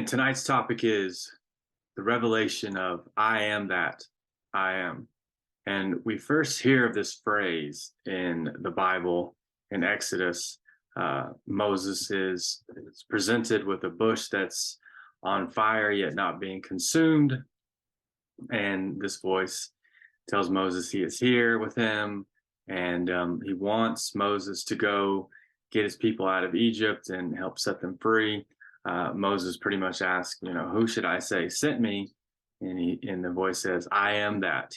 And tonight's topic is the revelation of I am that I am. And we first hear of this phrase in the Bible in Exodus. Moses is presented with a bush that's on fire yet not being consumed. And this voice tells Moses he is here with him. And he wants Moses to go get his people out of Egypt and help set them free. Moses pretty much asks, who should I say sent me? And the voice says, I am that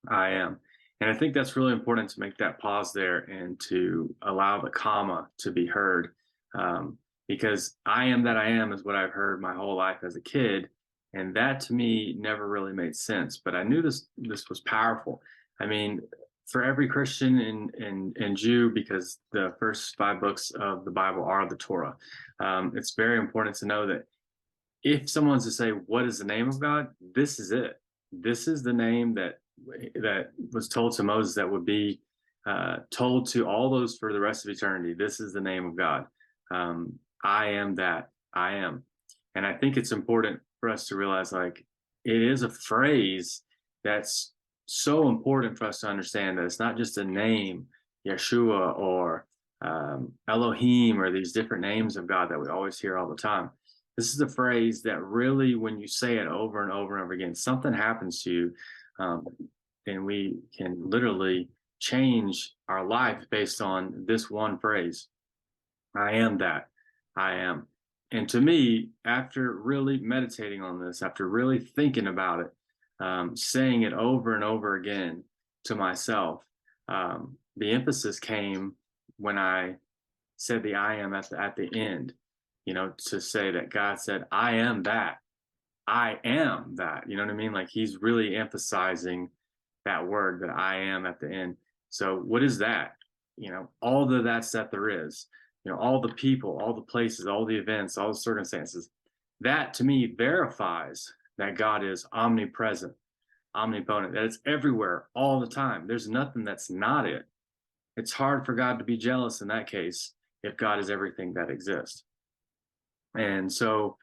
I am. And I think that's really important to make that pause there and to allow the comma to be heard. Because I am that I am is what I've heard my whole life as a kid. And that to me never really made sense. But I knew this was powerful. I mean, for every Christian and Jew, because the first 5 books of the Bible are the Torah, it's very important to know that if someone's to say, what is the name of God? This is it. This is the name that was told to Moses that would be told to all those for the rest of eternity. This is the name of God. I am that I am. And I think it's important for us to realize, like, it is a phrase that's so important for us to understand that it's not just a name, Yeshua or Elohim, or these different names of God that we always hear all the time. This is a phrase that really, when you say it over and over and over again, something happens to you, and we can literally change our life based on this one phrase. I am that I am. And to me, after really meditating on this, after really thinking about it, saying it over and over again to myself, the emphasis came when I said the I am at the end, to say that God said, I am that. I am that. You know what I mean? Like, he's really emphasizing that word that I am at the end. So what is that? All the that's that there is, all the people, all the places, all the events, all the circumstances. That to me verifies that God is omnipresent, omnipotent, that it's everywhere all the time. There's nothing that's not it. It's hard for God to be jealous in that case if God is everything that exists. And so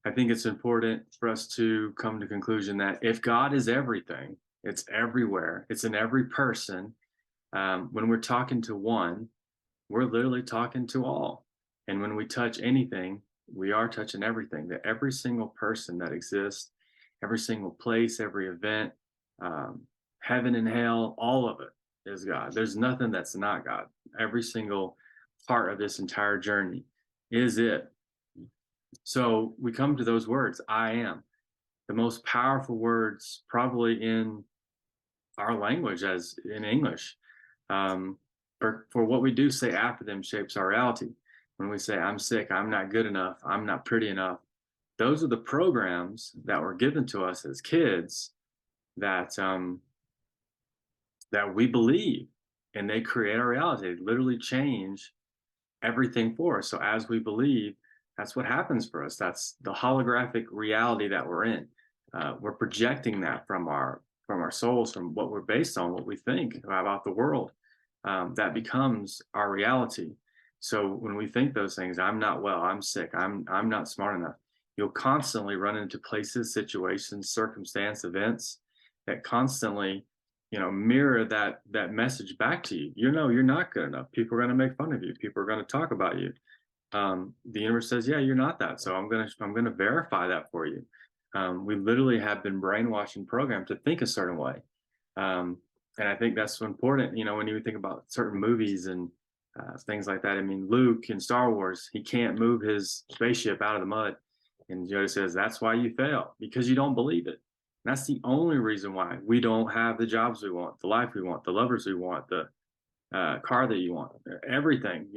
I think it's important for us to come to the conclusion that if God is everything, it's everywhere, it's in every person. When we're talking to one, we're literally talking to all. And when we touch anything, we are touching everything, that every single person that exists, every single place, every event, heaven and hell, all of it is God. There's nothing that's not God. Every single part of this entire journey is it. So we come to those words, I am, the most powerful words probably in our language, as in English. For what we do say after them shapes our reality. When we say, I'm sick, I'm not good enough, I'm not pretty enough, those are the programs that were given to us as kids that that we believe, and they create our reality. They literally change everything for us. So as we believe, that's what happens for us. That's the holographic reality that we're in. We're projecting that from our souls, from what we're based on, what we think about the world. That becomes our reality. So when we think those things, I'm not well, I'm sick, I'm not smart enough, you'll constantly run into places, situations, circumstance, events that constantly, mirror that message back to you. You're not good enough. People are going to make fun of you. People are going to talk about you. The universe says, yeah, you're not that. So I'm gonna verify that for you. We literally have been brainwashed and programmed to think a certain way. And I think that's so important, when you think about certain movies and things like that. I mean, Luke in Star Wars, he can't move his spaceship out of the mud. And Yoda says, that's why you fail, because you don't believe it. And that's the only reason why we don't have the jobs we want, the life we want, the lovers we want, the car that you want, everything,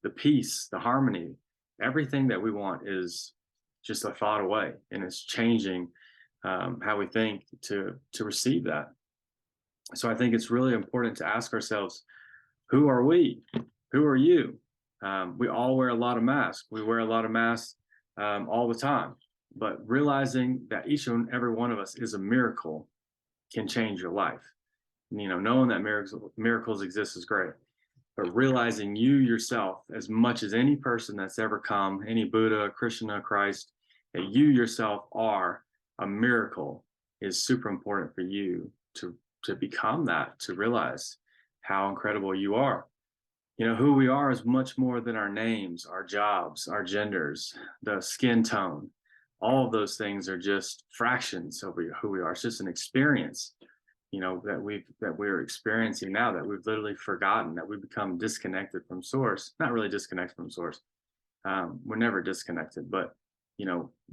the peace, the harmony, everything that we want is just a thought away. And it's changing how we think to receive that. So I think it's really important to ask ourselves, who are we? Who are you? We all wear a lot of masks. We wear a lot of masks all the time. But realizing that each and every one of us is a miracle can change your life. Knowing that miracles exist is great. But realizing you yourself, as much as any person that's ever come, any Buddha, Krishna, Christ, that you yourself are a miracle is super important for you to become that, to realize how incredible you are. Who we are is much more than our names, our jobs, our genders, the skin tone. All of those things are just fractions of who we are. It's just an experience, that we're experiencing now, that we've literally forgotten, that we've become disconnected from source. Not really disconnected from source. We're never disconnected, but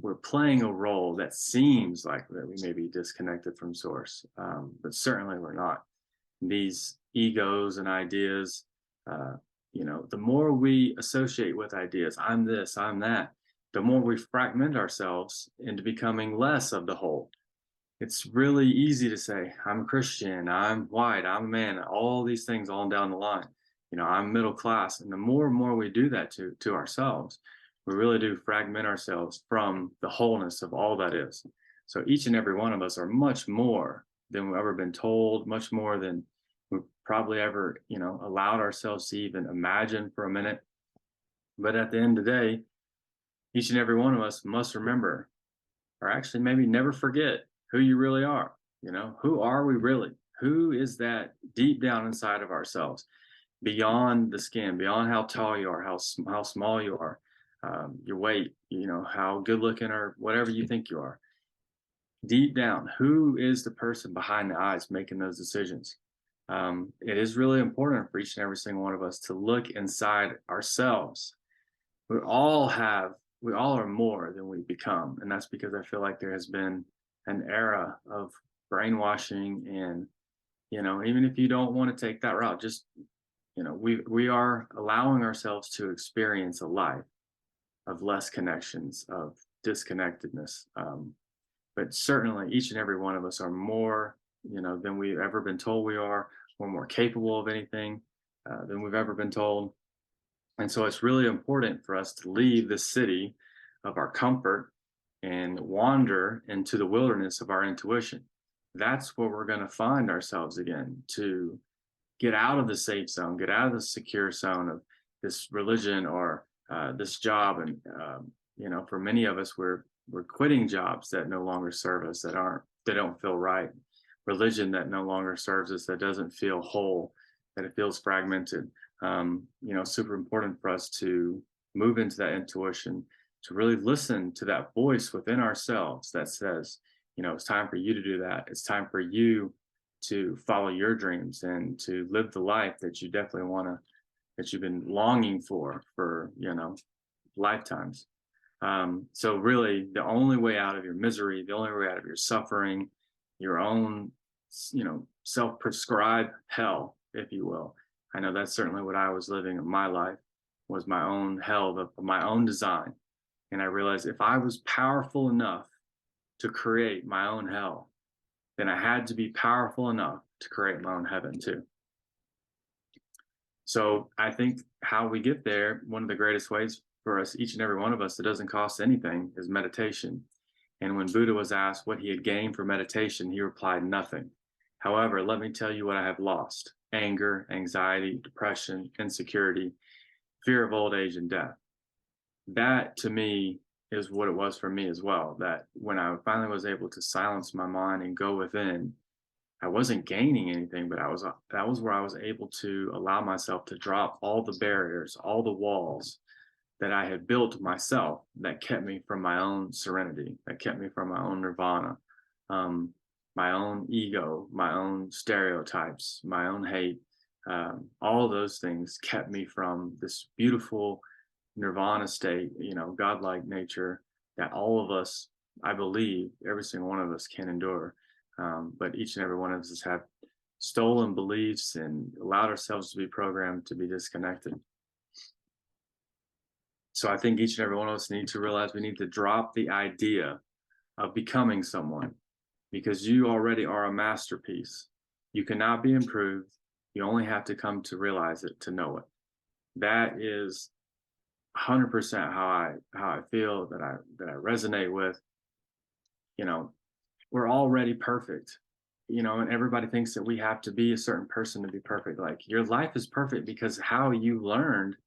we're playing a role that seems like that we may be disconnected from source, but certainly we're not. These egos and ideas, the more we associate with ideas, I'm this, I'm that, the more we fragment ourselves into becoming less of the whole. It's really easy to say, I'm a Christian, I'm white, I'm a man, all these things all down the line. I'm middle class. And the more and more we do that to ourselves, we really do fragment ourselves from the wholeness of all that is. So each and every one of us are much more than we've ever been told, much more than we've probably ever, allowed ourselves to even imagine for a minute. But at the end of the day, each and every one of us must remember, or actually maybe never forget, who you really are. Who are we really? Who is that deep down inside of ourselves, beyond the skin, beyond how tall you are, how small you are, your weight, how good looking or whatever you think you are. Deep down, who is the person behind the eyes making those decisions? It is really important for each and every single one of us to look inside ourselves. We all are more than we become. And that's because I feel like there has been an era of brainwashing, and, even if you don't want to take that route, just, we are allowing ourselves to experience a life of less connections, of disconnectedness. But certainly each and every one of us are more, than we've ever been told we are. We're more capable of anything than we've ever been told. And so it's really important for us to leave the city of our comfort and wander into the wilderness of our intuition. That's where we're going to find ourselves again, to get out of the safe zone, get out of the secure zone of this religion or this job. And, for many of us, we're quitting jobs that no longer serve us, that don't feel right. Religion that no longer serves us, that doesn't feel whole, that it feels fragmented. Super important for us to move into that intuition, to really listen to that voice within ourselves that says, it's time for you to do that. It's time for you to follow your dreams and to live the life that you definitely that you've been longing for, lifetimes. So really the only way out of your misery, the only way out of your suffering, your own, self-prescribed hell, if you will. I know that's certainly what I was living in my life, was my own hell of my own design. And I realized if I was powerful enough to create my own hell, then I had to be powerful enough to create my own heaven too. So I think how we get there, one of the greatest ways for us, each and every one of us, that doesn't cost anything, is meditation. And when Buddha was asked what he had gained from meditation, he replied, nothing. However, let me tell you what I have lost: anger, anxiety, depression, insecurity, fear of old age and death. That to me is what it was for me as well. That when I finally was able to silence my mind and go within, I wasn't gaining anything, but that was where I was able to allow myself to drop all the barriers, all the walls that I had built myself, that kept me from my own serenity, that kept me from my own nirvana, my own ego, my own stereotypes, my own hate. All of those things kept me from this beautiful nirvana state, godlike nature that all of us, I believe, every single one of us can endure. But each and every one of us have stolen beliefs and allowed ourselves to be programmed to be disconnected. So I think each and every one of us need to realize we need to drop the idea of becoming someone, because you already are a masterpiece. You cannot be improved. You only have to come to realize it, to know it. That is 100% how I feel, that I resonate with. We're already perfect, and everybody thinks that we have to be a certain person to be perfect. Like, your life is perfect because how you learned,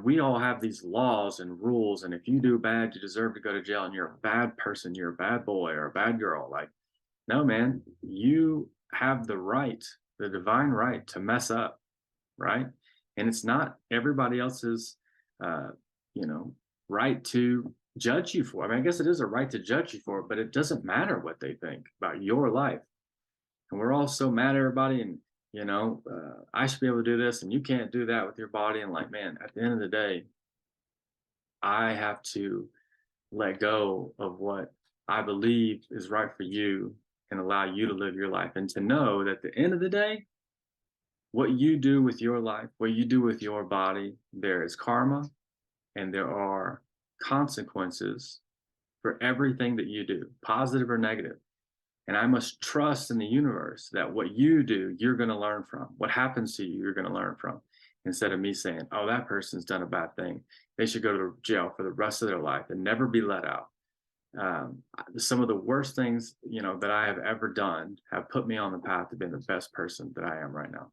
we all have these laws and rules, and if you do bad, you deserve to go to jail, and you're a bad person, you're a bad boy or a bad girl. Like, no, man, you have the right, the divine right to mess up, right? And it's not everybody else's, uh, you know, right to judge you for. I mean, I guess it is a right to judge you for it, but it doesn't matter what they think about your life. And we're all so mad at everybody, and I should be able to do this, and you can't do that with your body. And like, man, at the end of the day, I have to let go of what I believe is right for you and allow you to live your life, and to know that at the end of the day, what you do with your life, what you do with your body, there is karma and there are consequences for everything that you do, positive or negative. And I must trust in the universe that what you do, you're going to learn from. What happens to you, you're going to learn from. Instead of me saying, oh, that person's done a bad thing, they should go to jail for the rest of their life and never be let out. Some of the worst things, that I have ever done have put me on the path to being the best person that I am right now.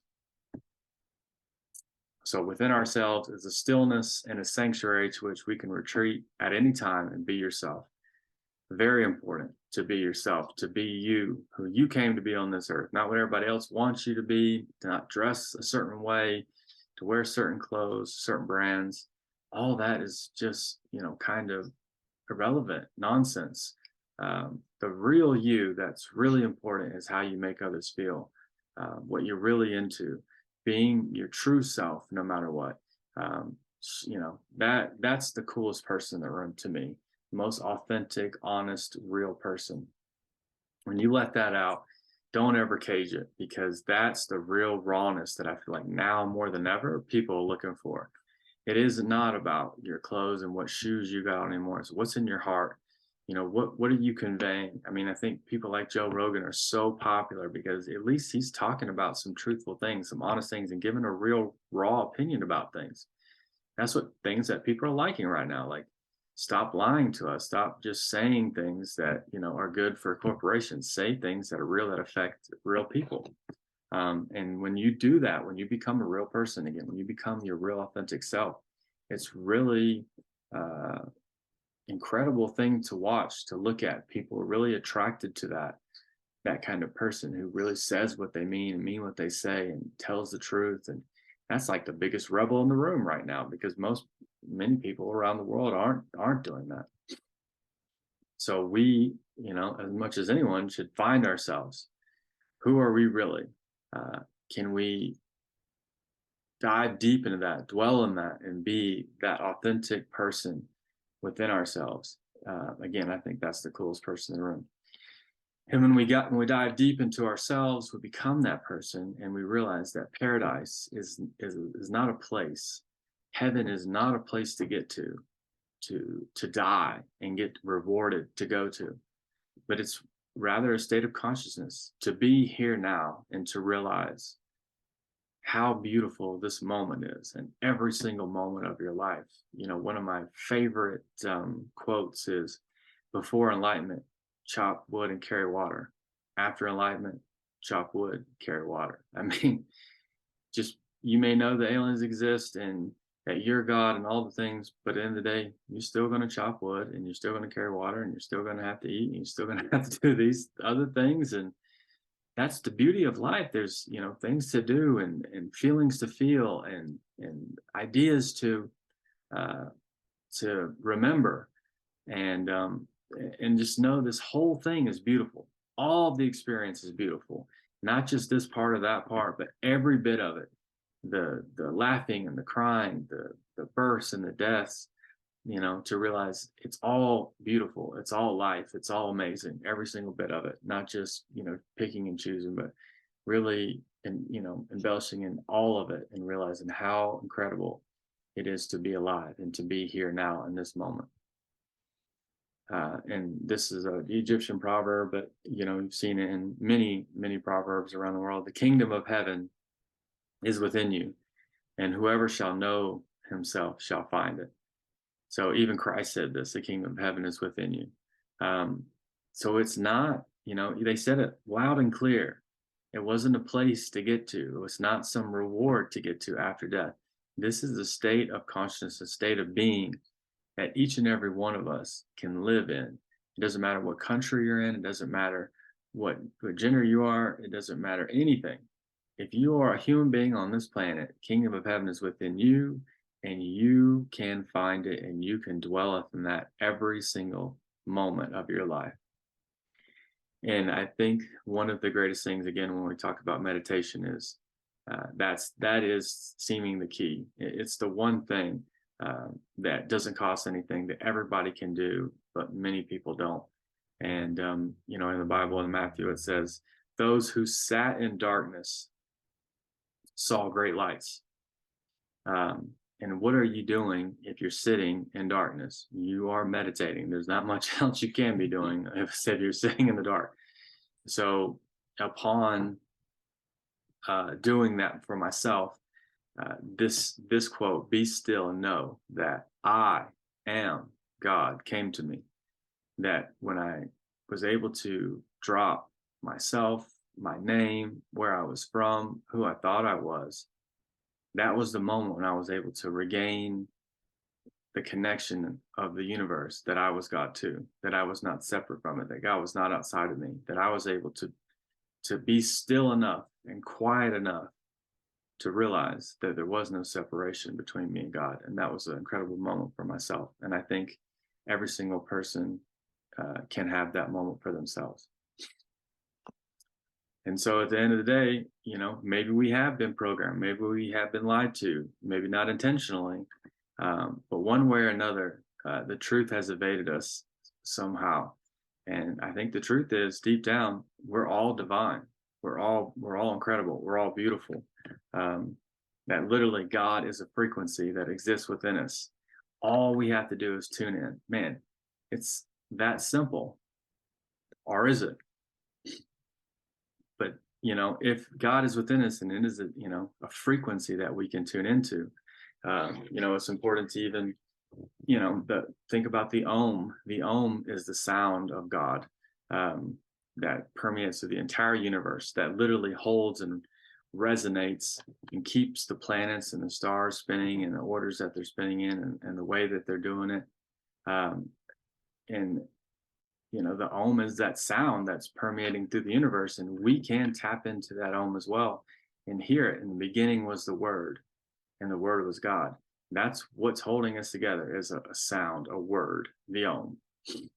So within ourselves is a stillness and a sanctuary to which we can retreat at any time and be yourself. Very important to be yourself, to be you, who you came to be on this earth, not what everybody else wants you to be, to not dress a certain way, to wear certain clothes, certain brands. All that is just, kind of irrelevant nonsense. The real you that's really important is how you make others feel, what you're really into, being your true self, no matter what. That's the coolest person in the room to me. Most authentic, honest, real person. When you let that out, don't ever cage it, because that's the real rawness that I feel like now more than ever people are looking for. It is not about your clothes and what shoes you got on anymore. It's what's in your heart. What are you conveying? I mean, I think people like Joe Rogan are so popular because at least he's talking about some truthful things, some honest things, and giving a real raw opinion about things. That's what things that people are liking right now. Like, stop lying to us. Stop just saying things that, are good for corporations. Say things that are real, that affect real people. And when you do that, when you become a real person again, when you become your real authentic self, it's really incredible thing to watch, to look at. People are really attracted to that kind of person who really says what they mean and mean what they say and tells the truth. And that's like the biggest rebel in the room right now, because many people around the world aren't doing that. So we, as much as anyone, should find ourselves. Who are we really? Can we dive deep into that, dwell in that, and be that authentic person within ourselves? Again, I think that's the coolest person in the room. And when we dive deep into ourselves, we become that person, and we realize that paradise is not a place. Heaven is not a place to get to die and get rewarded to go to, but it's rather a state of consciousness, to be here now and to realize how beautiful this moment is, and every single moment of your life. One of my favorite quotes is, before enlightenment, chop wood and carry water. After enlightenment, chop wood, carry water. I mean, just, you may know the aliens exist and that you're God and all the things, but at the end of the day, you're still going to chop wood, and you're still going to carry water, and you're still going to have to eat, and you're still going to have to do these other things. And that's the beauty of life. There's, things to do, and feelings to feel, and ideas to remember, and just know this whole thing is beautiful. All the experience is beautiful, not just this part or that part, but every bit of it. The laughing and the crying, the births and the deaths, to realize it's all beautiful. It's all life. It's all amazing. Every single bit of it, not just, picking and choosing, but really, and, embellishing in all of it, and realizing how incredible it is to be alive and to be here now in this moment. And this is an Egyptian proverb, but, you've seen it in many, many proverbs around the world. The kingdom of heaven is within you, and whoever shall know himself shall find it. So even Christ said this, the kingdom of heaven is within you. So it's not, they said it loud and clear. It wasn't a place to get to. It was not some reward to get to after death. This is a state of consciousness, a state of being that each and every one of us can live in. It doesn't matter what country you're in, it doesn't matter what gender you are, it doesn't matter anything. If you are a human being on this planet, kingdom of heaven is within you, and you can find it and you can dwell in that every single moment of your life. And I think one of the greatest things, again, when we talk about meditation, is that is seeming the key. It's the one thing that doesn't cost anything that everybody can do, but many people don't. And in the Bible in Matthew it says, "Those who sat in darkness saw great lights." And what are you doing if you're sitting in darkness? You are meditating. There's not much else you can be doing if you're sitting in the dark. So upon doing that for myself, this quote, "Be still and know that I am God," came to me. That when I was able to drop myself, my name, where I was from, who I thought I was, that was the moment when I was able to regain the connection of the universe, that I was God too, that I was not separate from it, that God was not outside of me, that I was able to be still enough and quiet enough to realize that there was no separation between me and God. And that was an incredible moment for myself. And I think every single person can have that moment for themselves. And so at the end of the day, maybe we have been programmed, maybe we have been lied to, maybe not intentionally, but one way or another, the truth has evaded us somehow. And I think the truth is, deep down, we're all divine. We're all incredible. We're all beautiful. That literally God is a frequency that exists within us. All we have to do is tune in. Man, it's that simple. Or is it? But if God is within us, and it is a frequency that we can tune into, it's important to even think about the Om. The Om is the sound of God that permeates through the entire universe, that literally holds and resonates and keeps the planets and the stars spinning in the orders that they're spinning in, and the way that they're doing it. And the Om is that sound that's permeating through the universe, and we can tap into that Om as well and hear it. In the beginning was the Word, and the Word was God. That's what's holding us together, is a sound, a word, the Om.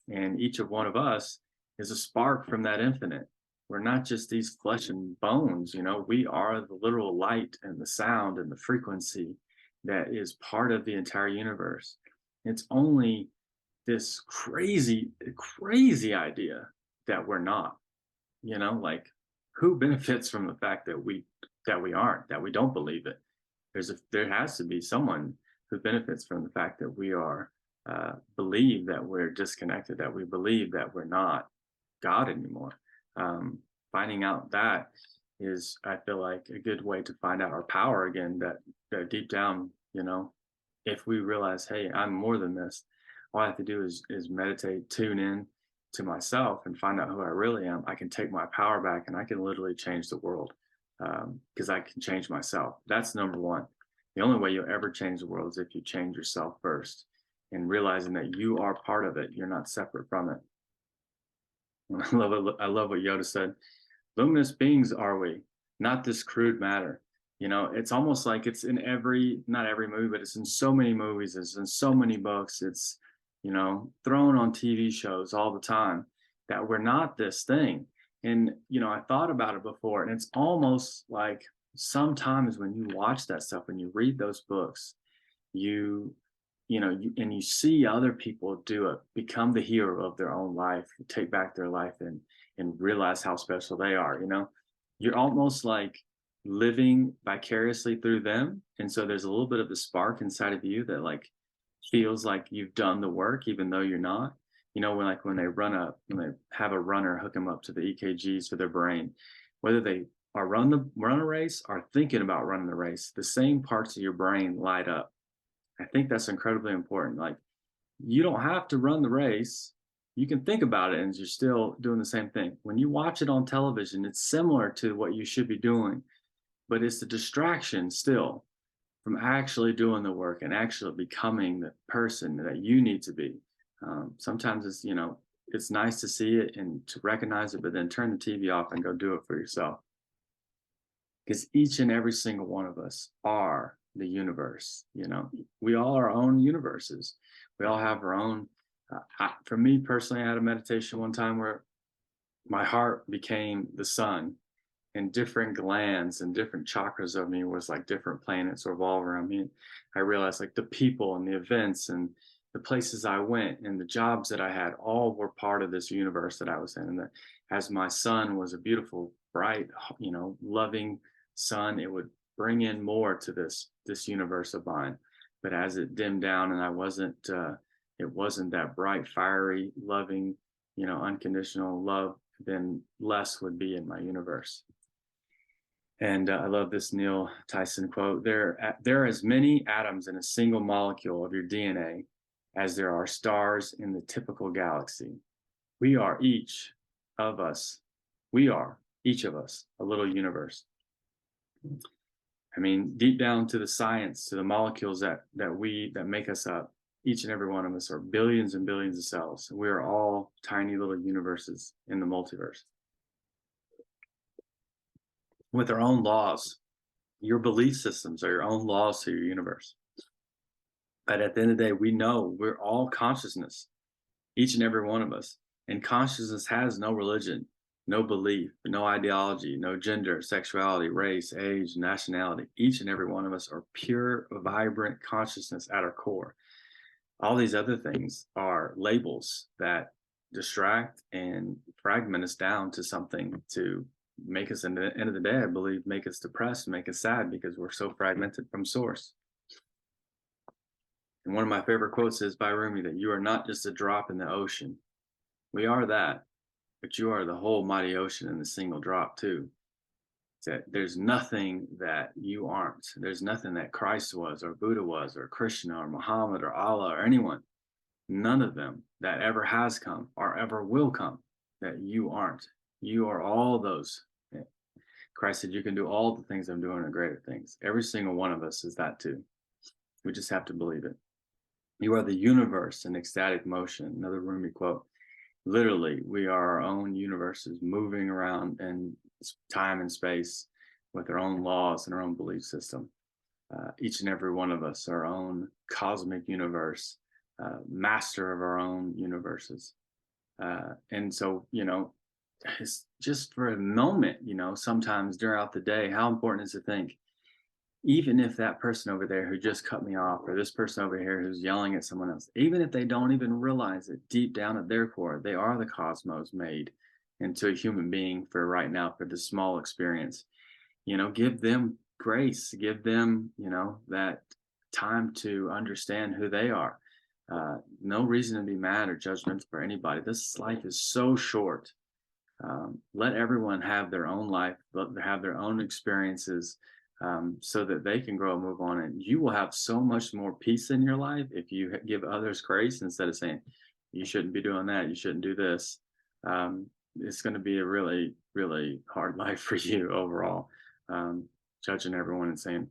And each of one of us is a spark from that infinite. We're not just these flesh and bones, we are the literal light and the sound and the frequency that is part of the entire universe. It's only this crazy idea that we're not, like, who benefits from the fact that we aren't, that we don't believe it? There has to be someone who benefits from the fact that we are believe that we're disconnected, that we believe that we're not God anymore. Finding out that is, I feel like, a good way to find out our power again, that deep down, if we realize, hey, I'm more than this, all I have to do is meditate, tune in to myself, and find out who I really am. I can take my power back, and I can literally change the world, because I can change myself. That's number one. The only way you'll ever change the world is if you change yourself first, and realizing that you are part of it. You're not separate from it. And I love what Yoda said. Luminous beings are we, not this crude matter. It's almost like it's in not every movie, but it's in so many movies, it's in so many books, it's thrown on TV shows all the time, that we're not this thing. And I thought about it before, and it's almost like sometimes when you watch that stuff, when you read those books, you see other people do it, become the hero of their own life, take back their life, and realize how special they are. You're almost like living vicariously through them, and so there's a little bit of the spark inside of you that like feels like you've done the work, even though you're not. When they have a runner hook them up to the EKGs for their brain, whether they are run a race or thinking about running the race, the same parts of your brain light up. I think that's incredibly important. Like, you don't have to run the race. You can think about it and you're still doing the same thing. When you watch it on television, it's similar to what you should be doing, but it's the distraction still. from actually doing the work and actually becoming the person that you need to be. Sometimes it's, it's nice to see it and to recognize it, but then turn the TV off and go do it for yourself. Because each and every single one of us are the universe. We all are our own universes. We all have our own. For me personally, I had a meditation one time where my heart became the sun, and different glands and different chakras of me was like different planets revolve around me. I realized like the people and the events and the places I went and the jobs that I had all were part of this universe that I was in. And that as my sun was a beautiful, bright, loving sun, it would bring in more to this universe of mine. But as it dimmed down and it wasn't that bright, fiery, loving, unconditional love, then less would be in my universe. And I love this Neil Tyson quote. There are as many atoms in a single molecule of your DNA as there are stars in the typical galaxy. We are each of us a little universe. I mean, deep down to the science, to the molecules that make us up, each and every one of us are billions and billions of cells. We are all tiny little universes in the multiverse with our own laws. Your belief systems are your own laws to your universe. But at the end of the day, we know we're all consciousness, each and every one of us. And consciousness has no religion, no belief, no ideology, no gender, sexuality, race, age, nationality. Each and every one of us are pure, vibrant consciousness at our core. All these other things are labels that distract and fragment us down to something to make us, in the end of the day, I believe, make us depressed, make us sad because we're so fragmented from source. And one of my favorite quotes is by Rumi that you are not just a drop in the ocean. We are that, but you are the whole mighty ocean in the single drop too. That there's nothing that you aren't. There's nothing that Christ was or Buddha was or Krishna or Muhammad or Allah or anyone. None of them that ever has come or ever will come that you aren't. You are all those. Christ said, you can do all the things I'm doing and greater things. Every single one of us is that too. We just have to believe it. You are the universe in ecstatic motion. Another Rumi quote. Literally, we are our own universes moving around in time and space with our own laws and our own belief system. Each and every one of us, our own cosmic universe, master of our own universes. And so, it's just for a moment, sometimes throughout the day, how important is to think, even if that person over there who just cut me off, or this person over here who's yelling at someone else, even if they don't even realize it deep down at their core, they are the cosmos made into a human being for right now, for this small experience. Give them grace, give them, that time to understand who they are. No reason to be mad or judgmental for anybody. This life is so short. Let everyone have their own life, have their own experiences, so that they can grow and move on. And you will have so much more peace in your life if you give others grace instead of saying, you shouldn't be doing that, you shouldn't do this. It's going to be a really, really hard life for you overall, judging everyone and saying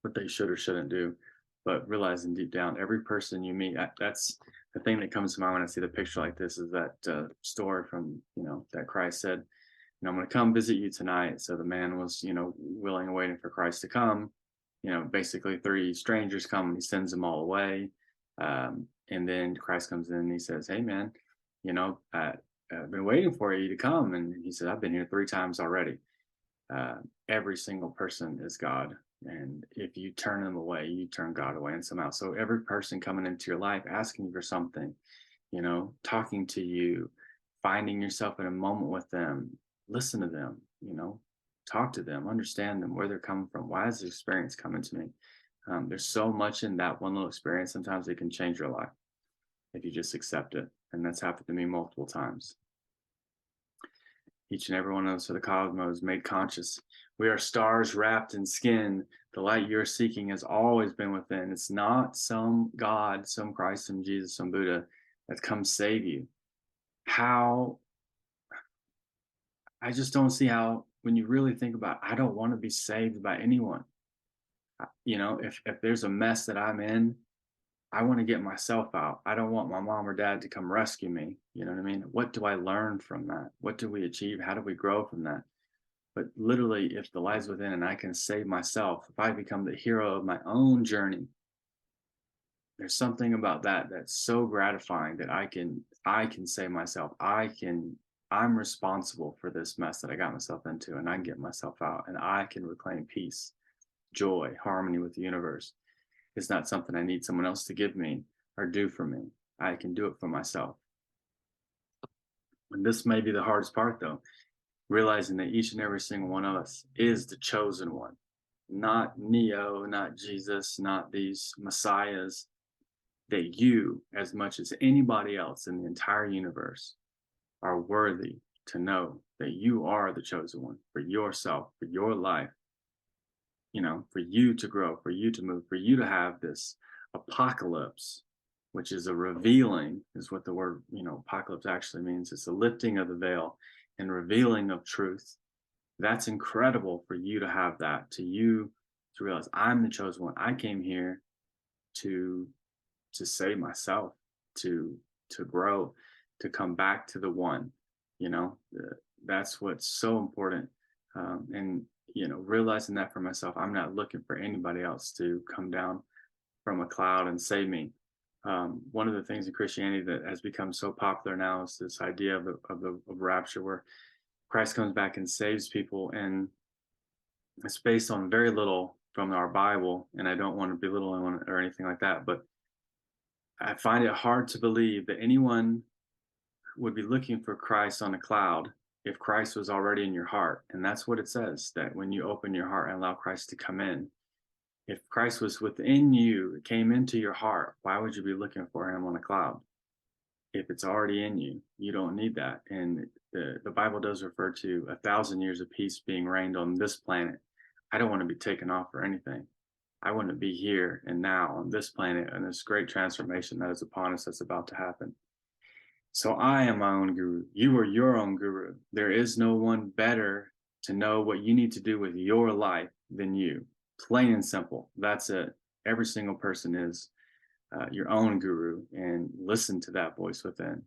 what they should or shouldn't do. But realizing deep down, every person you meet, that's the thing that comes to mind when I see the picture like this, is that story from, that Christ said, I'm going to come visit you tonight. So the man was, willing and waiting for Christ to come. Basically 3 strangers come and he sends them all away. And then Christ comes in and he says, hey, man, I've been waiting for you to come. And he said, I've been here 3 times already. Every single person is God. And if you turn them away, you turn God away and somehow. So every person coming into your life, asking for something, talking to you, finding yourself in a moment with them, listen to them, talk to them, understand them, where they're coming from. Why is this experience coming to me? There's so much in that one little experience. Sometimes it can change your life if you just accept it. And that's happened to me multiple times. Each and every one of us are the cosmos made conscious. We are stars wrapped in skin. The light you're seeking has always been within. It's not some God, some Christ, some Jesus, some Buddha that comes save you. I just don't see how, when you really think about it, I don't want to be saved by anyone. If there's a mess that I'm in, I want to get myself out. I don't want my mom or dad to come rescue me. You know what I mean? What do I learn from that? What do we achieve? How do we grow from that? But literally, if the lies within and I can save myself, if I become the hero of my own journey, there's something about that that's so gratifying that I can say myself, I'm responsible for this mess that I got myself into, and I can get myself out, and I can reclaim peace, joy, harmony with the universe. It's not something I need someone else to give me or do for me. I can do it for myself. And this may be the hardest part, though, realizing that each and every single one of us is the chosen one, not Neo, not Jesus, not these messiahs. That you, as much as anybody else in the entire universe, are worthy to know that you are the chosen one for yourself, for your life, for you to grow, for you to move, for you to have this apocalypse, which is a revealing, is what the word, apocalypse actually means. It's a lifting of the veil and revealing of truth. That's incredible for you to have that, to realize I'm the chosen one. I came here to save myself, to grow, to come back to the one. You know, that's what's so important. And realizing that for myself, I'm not looking for anybody else to come down from a cloud and save me. One of the things in Christianity that has become so popular now is this idea of rapture, where Christ comes back and saves people, and it's based on very little from our Bible. And I don't want to belittle anyone or anything like that, but I find it hard to believe that anyone would be looking for Christ on a cloud if Christ was already in your heart. And that's what it says, that when you open your heart and allow Christ to come in, if Christ was within you, it came into your heart, why would you be looking for him on a cloud? If it's already in you, you don't need that. And the Bible does refer to 1,000 years of peace being reigned on this planet. I don't want to be taken off for anything. I want to be here and now on this planet, and this great transformation that is upon us that's about to happen. So I am my own guru. You are your own guru. There is no one better to know what you need to do with your life than you. Plain and simple. That's it. Every single person is your own guru, and listen to that voice within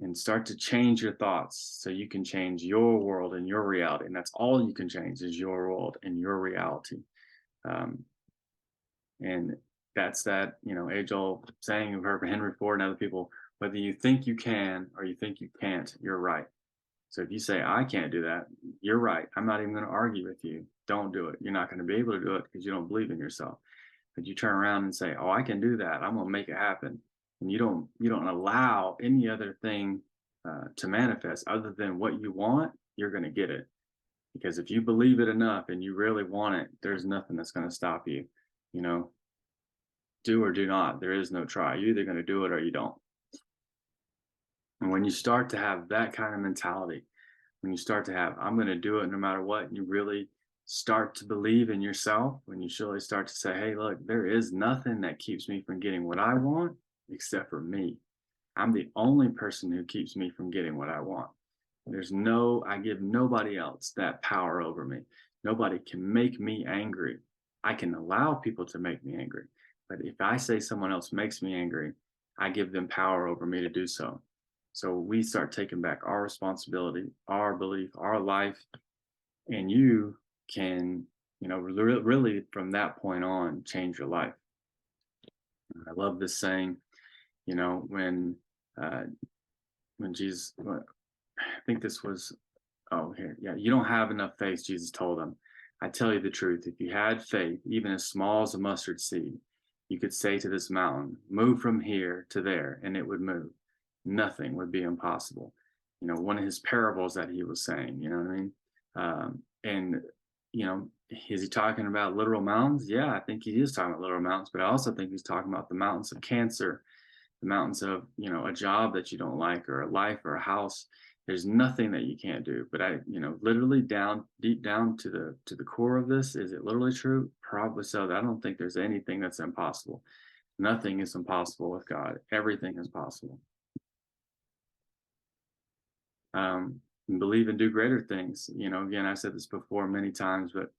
and start to change your thoughts so you can change your world and your reality. And that's all you can change, is your world and your reality. And that's that, age-old saying of Henry Ford and other people: whether you think you can or you think you can't, you're right. So if you say, I can't do that, you're right. I'm not even going to argue with you. Don't do it. You're not going to be able to do it because you don't believe in yourself. But you turn around and say, oh, I can do that. I'm going to make it happen. And you don't allow any other thing to manifest other than what you want, you're going to get it. Because if you believe it enough and you really want it, there's nothing that's going to stop you. Do or do not. There is no try. You're either going to do it or you don't. And when you start to have that kind of mentality, when you start to have, I'm going to do it no matter what, and you really start to believe in yourself, when you surely start to say, hey, look, there is nothing that keeps me from getting what I want except for me. I'm the only person who keeps me from getting what I want. I give nobody else that power over me. Nobody can make me angry. I can allow people to make me angry. But if I say someone else makes me angry, I give them power over me to do so. So we start taking back our responsibility, our belief, our life, and you can, really from that point on, change your life. I love this saying, when Jesus, I think this was, oh, here, yeah, you don't have enough faith, Jesus told them. I tell you the truth, if you had faith, even as small as a mustard seed, you could say to this mountain, move from here to there, and it would move. Nothing would be impossible. One of his parables that he was saying, you know what I mean? And, is he talking about literal mountains? Yeah, I think he is talking about literal mountains, but I also think he's talking about the mountains of cancer, the mountains of, a job that you don't like, or a life, or a house. There's nothing that you can't do. But literally deep down to the core of this, is it literally true? Probably so. I don't think there's anything that's impossible. Nothing is impossible with God. Everything is possible. Believe and do greater things. Again, I've said this before many times, but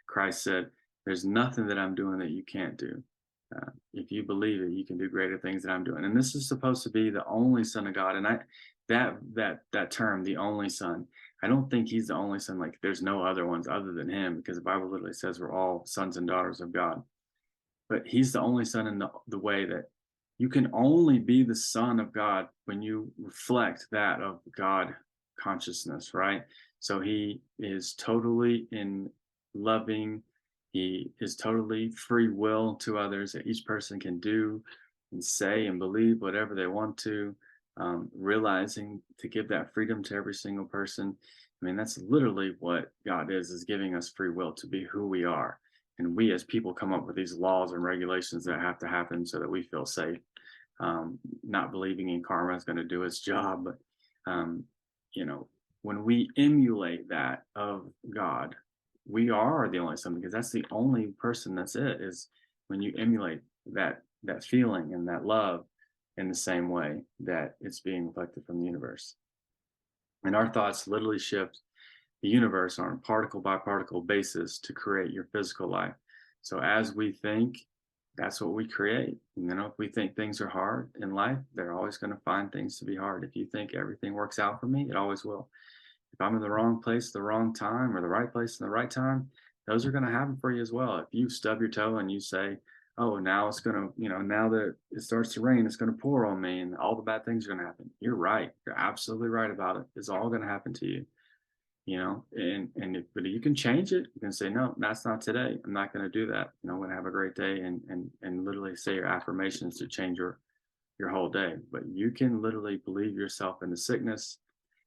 Christ said, "There's nothing that I'm doing that you can't do. If you believe it, you can do greater things than I'm doing." And this is supposed to be the only Son of God. And that term, the only Son, I don't think he's the only Son. Like there's no other ones other than him, because the Bible literally says we're all sons and daughters of God. But he's the only Son in the way that you can only be the Son of God when you reflect that of God consciousness, right? So he is totally in loving, he is totally free will to others, that each person can do and say and believe whatever they want to, realizing to give that freedom to every single person. I mean, that's literally what God is giving us free will to be who we are. And we as people come up with these laws and regulations that have to happen so that we feel safe. Not believing in karma is going to do its job, but um, you know, when we emulate that of God, we are the only Son, because that's the only person that's it, is when you emulate that feeling and that love in the same way that it's being reflected from the universe. And our thoughts literally shift the universe on a particle by particle basis to create your physical life. So as we think, that's what we create. If we think things are hard in life, they're always going to find things to be hard. If you think everything works out for me, it always will. If I'm in the wrong place at the wrong time, or the right place in the right time, those are going to happen for you as well. If you stub your toe and you say, "Oh, now it's going to, now that it starts to rain, it's going to pour on me and all the bad things are going to happen." You're right. You're absolutely right about it. It's all going to happen to you. But you can change it. You can say, "No, that's not today. I'm not going to do that. I'm going to have a great day," and literally say your affirmations to change your whole day. But you can literally believe yourself into sickness.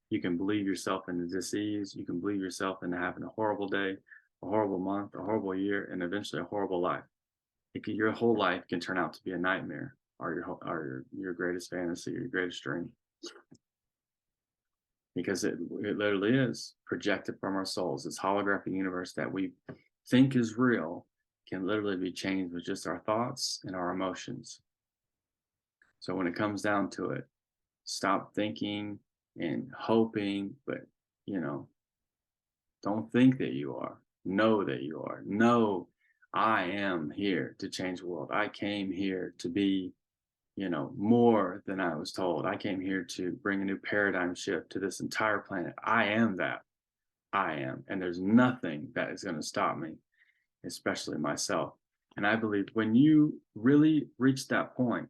You can believe yourself into disease. You can believe yourself into having a horrible day, a horrible month, a horrible year, and eventually a horrible life. Your whole life can turn out to be a nightmare, or your greatest fantasy, or your greatest dream, because it literally is projected from our souls. This holographic universe that we think is real can literally be changed with just our thoughts and our emotions. So when it comes down to it, stop thinking and hoping, but don't think that you are. Know that you are. Know, I am here to change the world. I came here to be more than I was told. I came here to bring a new paradigm shift to this entire planet. I am that. I am. And there's nothing that is going to stop me, especially myself. And I believe when you really reach that point,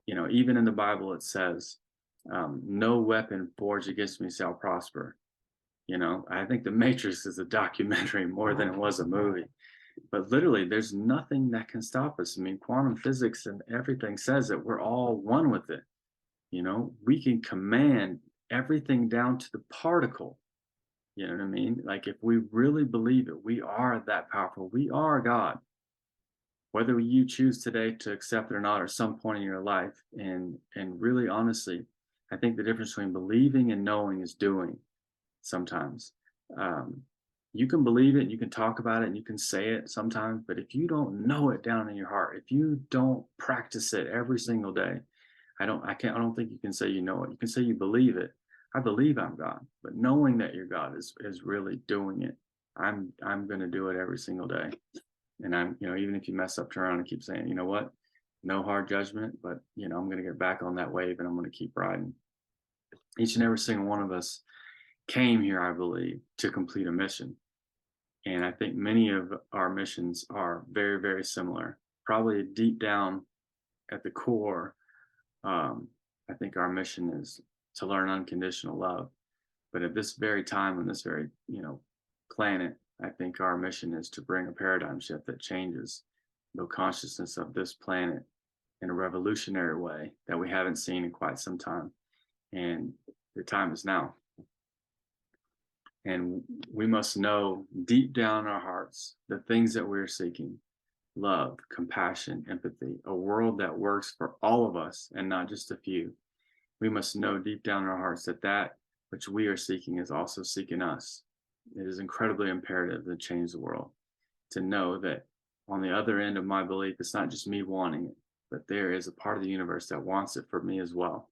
even in the Bible, it says, "No weapon forged against me shall prosper." I think The Matrix is a documentary more than it was a movie. But literally, there's nothing that can stop us. I mean, quantum physics and everything says that we're all one with it. We can command everything down to the particle. You know what I mean? Like, if we really believe it, we are that powerful. We are God. Whether you choose today to accept it or not, or some point in your life, and really honestly, I think the difference between believing and knowing is doing. Sometimes you can believe it, you can talk about it, and you can say it sometimes, but if you don't know it down in your heart, if you don't practice it every single day, I don't think you can say you know it. You can say you believe it. I believe I'm God, but knowing that you're God is really doing it. I'm going to do it every single day. And even if you mess up, turn around and keep saying, "You know what? No hard judgment, but I'm going to get back on that wave and I'm going to keep riding." Each and every single one of us came here, I believe, to complete a mission. And I think many of our missions are very, very similar. Probably deep down at the core, I think our mission is to learn unconditional love. But at this very time, on this very, planet, I think our mission is to bring a paradigm shift that changes the consciousness of this planet in a revolutionary way that we haven't seen in quite some time. And the time is now. And we must know deep down in our hearts the things that we're seeking: love, compassion, empathy, a world that works for all of us and not just a few. We must know deep down in our hearts that which we are seeking is also seeking us. It is incredibly imperative to change the world, to know that on the other end of my belief, it's not just me wanting it, but there is a part of the universe that wants it for me as well.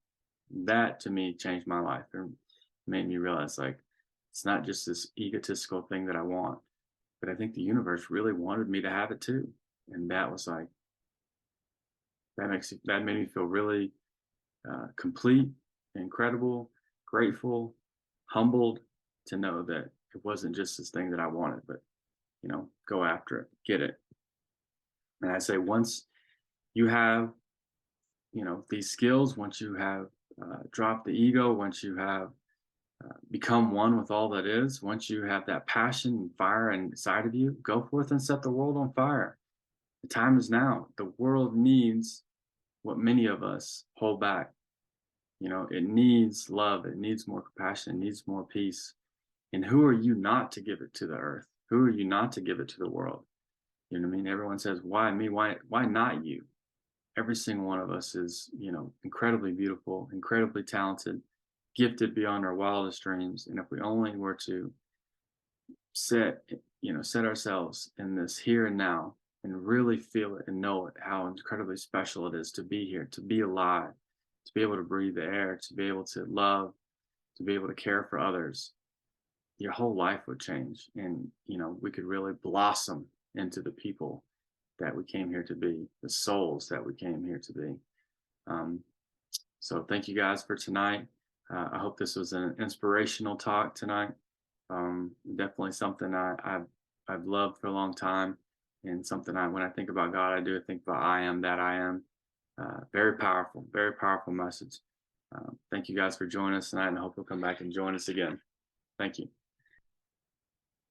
That to me changed my life and made me realize, like, it's not just this egotistical thing that I want, but I think the universe really wanted me to have it too. And that was like, that made me feel really complete, incredible, grateful, humbled to know that it wasn't just this thing that I wanted, but go after it, get it. And I say, once you have, these skills, once you have dropped the ego, once you have become one with all that is, once you have that passion and fire inside of you, go forth and set the world on fire. The time is now. The world needs what many of us hold back. It needs love, it needs more compassion, it needs more peace. And who are you not to give it to the earth? Who are you not to give it to the world? You know what I mean? Everyone says, why me? Why not you? Every single one of us is, incredibly beautiful, incredibly talented, gifted beyond our wildest dreams. And if we only were to set ourselves in this here and now and really feel it and know it, how incredibly special it is to be here, to be alive, to be able to breathe the air, to be able to love, to be able to care for others, your whole life would change. And, we could really blossom into the people that we came here to be, the souls that we came here to be. So thank you guys for tonight. I hope this was an inspirational talk tonight. Definitely something I've loved for a long time, and something when I think about God, I think about I am that I am. Very powerful message. Thank you guys for joining us tonight, and I hope you'll come back and join us again. Thank you.